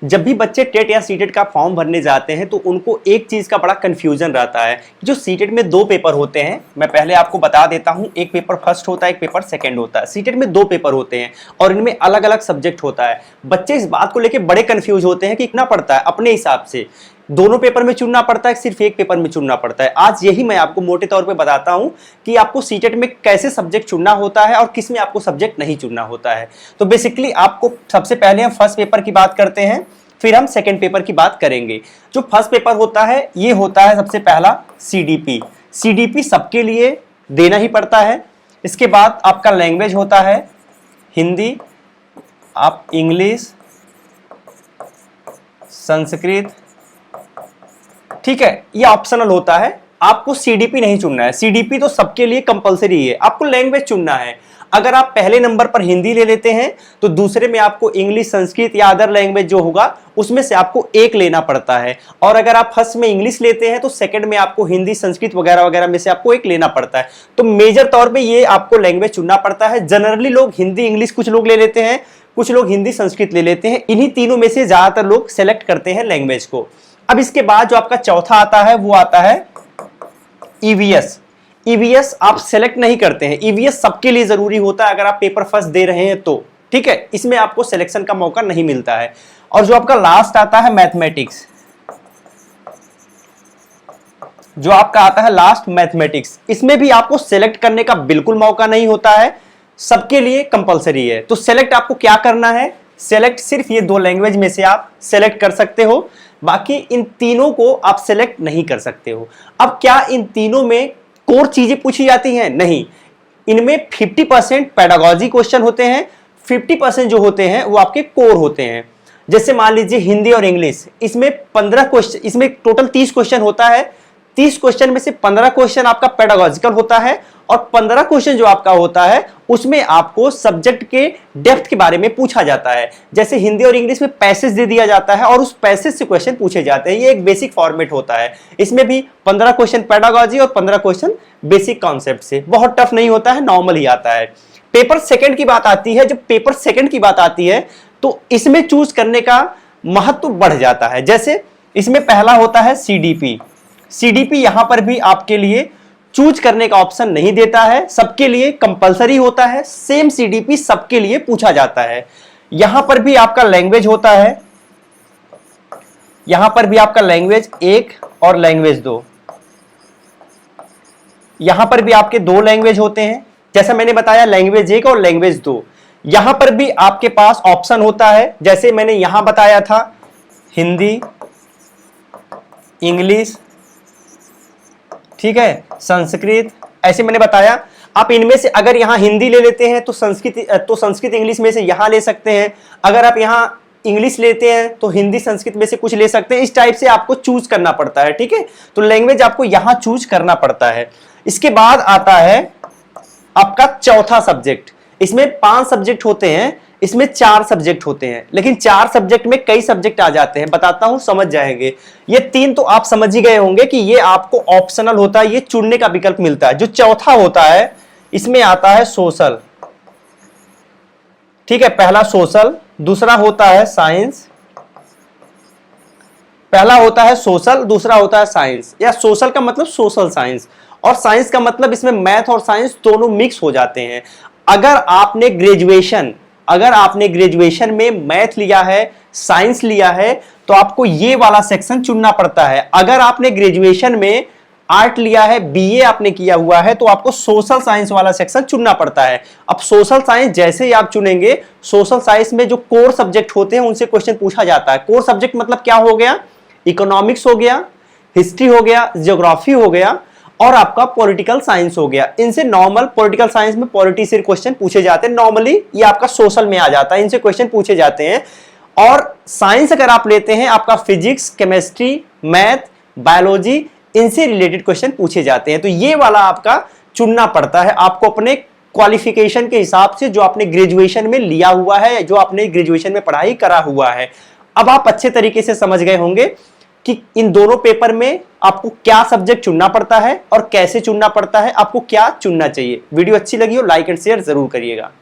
जब भी बच्चे टेट या सीटेट का फॉर्म भरने जाते हैं तो उनको एक चीज का बड़ा कंफ्यूजन रहता है। जो सीटेट में 2 पेपर होते हैं, मैं पहले आपको बता देता हूं, एक पेपर फर्स्ट होता है, एक पेपर सेकंड होता है। सीटेट में 2 पेपर होते हैं और इनमें अलग अलग सब्जेक्ट होता है। बच्चे इस बात को लेकर बड़े कंफ्यूज होते हैं कि कितना पड़ता है, अपने हिसाब से दोनों पेपर में चुनना पड़ता है, सिर्फ एक पेपर में चुनना पड़ता है। आज यही मैं आपको मोटे तौर पे बताता हूं कि आपको सीटेट में कैसे सब्जेक्ट चुनना होता है और किस में आपको सब्जेक्ट नहीं चुनना होता है। तो बेसिकली आपको सबसे पहले हम फर्स्ट पेपर की बात करते हैं, फिर हम सेकंड पेपर की बात करेंगे। जो फर्स्ट पेपर होता है ये होता है सबसे पहला सीडीपी। सीडीपी सबके लिए देना ही पड़ता है। इसके बाद आपका लैंग्वेज होता है हिंदी, आप इंग्लिश, संस्कृत, ठीक है, ये ऑप्शनल होता है। आपको सीडीपी नहीं चुनना है, सीडीपी तो सबके लिए कंपलसरी है। आपको लैंग्वेज चुनना है। अगर आप पहले नंबर पर हिंदी ले लेते हैं तो दूसरे में आपको इंग्लिश, संस्कृत या अदर लैंग्वेज जो होगा उसमें से आपको एक लेना पड़ता है। और अगर आप फर्स्ट में इंग्लिश लेते हैं तो सेकंड में आपको हिंदी, संस्कृत वगैरह वगैरह में से आपको एक लेना पड़ता है। तो मेजर तौर पे ये आपको लैंग्वेज चुनना पड़ता है। जनरली लोग हिंदी, इंग्लिश कुछ लोग ले लेते हैं, कुछ लोग हिंदी, संस्कृत ले लेते हैं। इन्हीं तीनों में से ज्यादातर लोग सेलेक्ट करते हैं लैंग्वेज को। अब इसके बाद जो आपका चौथा आता है वो आता है ईवीएस। ईवीएस आप सेलेक्ट नहीं करते हैं, ईवीएस सबके लिए जरूरी होता है अगर आप पेपर फर्स्ट दे रहे हैं तो, ठीक है, इसमें आपको सिलेक्शन का मौका नहीं मिलता है। और जो आपका लास्ट आता है मैथमेटिक्स, जो आपका आता है लास्ट मैथमेटिक्स, इसमें भी आपको सेलेक्ट करने का बिल्कुल मौका नहीं होता है, सबके लिए कंपलसरी है। तो सेलेक्ट आपको क्या करना है, सेलेक्ट सिर्फ ये 2 लैंग्वेज में से आप सेलेक्ट कर सकते हो, बाकी इन तीनों को आप सेलेक्ट नहीं कर सकते हो। अब क्या इन तीनों में कोर चीजें पूछी जाती हैं? नहीं, इनमें 50% पेडागॉजी क्वेश्चन होते हैं, 50% जो होते हैं वो आपके कोर होते हैं। जैसे मान लीजिए हिंदी और इंग्लिश, इसमें 15 क्वेश्चन, इसमें टोटल 30 क्वेश्चन होता है। 30 क्वेश्चन में से 15 क्वेश्चन आपका पेडागॉजिकल होता है और 15 क्वेश्चन जो आपका होता है उसमें आपको सब्जेक्ट के डेप्थ के बारे में पूछा जाता है। जैसे हिंदी और इंग्लिश में पैसेज दे दिया जाता है और उस पैसेज से क्वेश्चन पूछे जाते हैं। ये एक बेसिक फॉर्मेट होता है। इसमें भी 15 क्वेश्चन पेडागॉजी और 15 क्वेश्चन बेसिक कॉन्सेप्ट से। बहुत टफ नहीं होता है, नॉर्मल ही आता है। पेपर सेकंड की बात आती है, जब पेपर सेकंड की बात आती है तो इसमें चूज करने का महत्व बढ़ जाता है। जैसे इसमें पहला होता है सीडीपी। सीडीपी यहां पर भी आपके लिए चूज करने का ऑप्शन नहीं देता है, सबके लिए कंपलसरी होता है। सेम सीडीपी सबके लिए पूछा जाता है। यहां पर भी आपका लैंग्वेज होता है, यहां पर भी आपका लैंग्वेज 1 और लैंग्वेज 2, यहां पर भी आपके 2 लैंग्वेज होते हैं। जैसा मैंने बताया लैंग्वेज 1 और लैंग्वेज 2। यहां पर भी आपके पास ऑप्शन होता है, जैसे मैंने यहां बताया था हिंदी, इंग्लिश, ठीक है, संस्कृत, ऐसे मैंने बताया। आप इनमें से अगर यहां हिंदी ले लेते हैं तो संस्कृत इंग्लिश में से यहां ले सकते हैं। अगर आप यहां इंग्लिश लेते हैं तो हिंदी संस्कृत में से कुछ ले सकते हैं। इस टाइप से आपको चूज करना पड़ता है, ठीक है। तो लैंग्वेज आपको यहां चूज करना पड़ता है। इसके बाद आता है आपका चौथा सब्जेक्ट। इसमें 5 सब्जेक्ट होते हैं, इसमें 4 सब्जेक्ट होते हैं, लेकिन 4 सब्जेक्ट में कई सब्जेक्ट आ जाते हैं, बताता हूं, समझ जाएंगे। ये 3 तो आप समझ ही गए होंगे कि ये आपको ऑप्शनल होता है, ये चुनने का विकल्प मिलता है। जो चौथा होता है इसमें आता है सोशल, ठीक है, पहला सोशल, दूसरा होता है साइंस। पहला होता है सोशल, दूसरा होता है साइंस, या सोशल का मतलब सोशल साइंस और साइंस का मतलब इसमें मैथ और साइंस दोनों मिक्स हो जाते हैं। अगर आपने ग्रेजुएशन में मैथ लिया है, साइंस लिया है, तो आपको ये वाला सेक्शन चुनना पड़ता है। अगर आपने ग्रेजुएशन में आर्ट लिया है, बीए आपने किया हुआ है, तो आपको सोशल साइंस वाला सेक्शन चुनना पड़ता है। अब सोशल साइंस जैसे ही आप चुनेंगे, सोशल साइंस में जो कोर सब्जेक्ट होते हैं उनसे क्वेश्चन पूछा जाता है। कोर सब्जेक्ट मतलब क्या हो गया, इकोनॉमिक्स हो गया, हिस्ट्री हो गया, ज्योग्राफी हो गया और आपका पॉलिटिकल साइंस हो गया। इनसे नॉर्मल पॉलिटिकल साइंस में पॉलिटी से क्वेश्चन पूछे जाते हैं, नॉर्मली ये आपका सोशल में आ जाता है, इनसे क्वेश्चन पूछे जाते हैं। और साइंस अगर आप लेते हैं, आपका फिजिक्स, केमिस्ट्री, मैथ, बायोलॉजी, इनसे रिलेटेड क्वेश्चन पूछे जाते हैं। तो ये वाला आपका चुनना पड़ता है आपको अपने क्वालिफिकेशन के हिसाब से, जो आपने ग्रेजुएशन में लिया हुआ है, जो आपने ग्रेजुएशन में पढ़ाई करा हुआ है। अब आप अच्छे तरीके से समझ गए होंगे कि इन दोनों पेपर में आपको क्या सब्जेक्ट चुनना पड़ता है और कैसे चुनना पड़ता है, आपको क्या चुनना चाहिए। वीडियो अच्छी लगी हो लाइक एंड शेयर जरूर करिएगा।